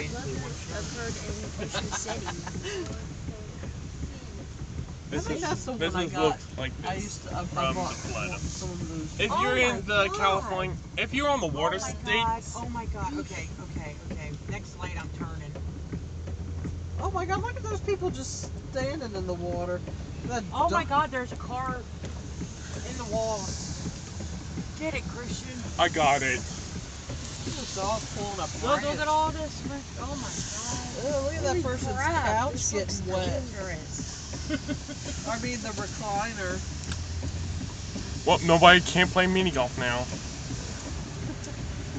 occurred in Ocean City. This I think that's the one I got. looked like I this used to, I from bought the flood. some of those. If Oh you're my in the God. California, if you're on the water God. states, Oh my god. Okay. Next light, I'm turning. Oh my god, look at those people just standing in the water. Oh my god, there's a car in the wall. Get it, Christian. I got it. There's a dog pulling a branch. Look at all this. Oh my god. Oh, look at that person's couch This getting looks wet. dangerous. I mean, the recliner. Well, nobody can play mini golf now.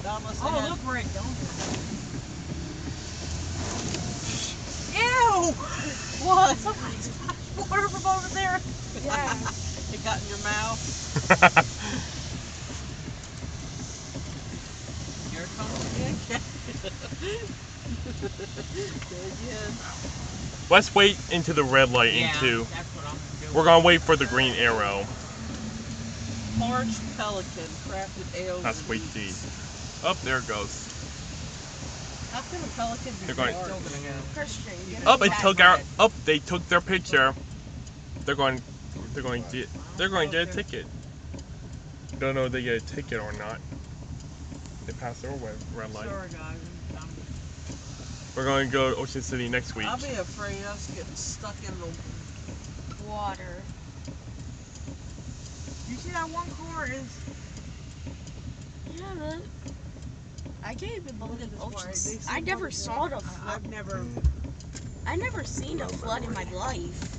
Not unless they Oh, had- look where it don't. Ew! What? Somebody's water from over there. Yeah. It got in your mouth. Here it comes again. Again. Let's wait into the red light into. That's what I'm doing. We're gonna wait for the green arrow. Parched pelican, crafted ales. That's and wait meats. D. Up there it goes. How can a pelican be They're going- parched? Christian, give Up, me it that took our. bread. Up, they took their picture. They're going to get a ticket. Don't know if they get a ticket or not. They passed their red light. Sorry, guys. We're going to go to Ocean City next week. I'll be afraid of us getting stuck in the Water. You see that one car is. Yeah, look. I can't even believe this way. Ocean They City. see I never one- saw the I've flood. never. I never seen a flood in my life.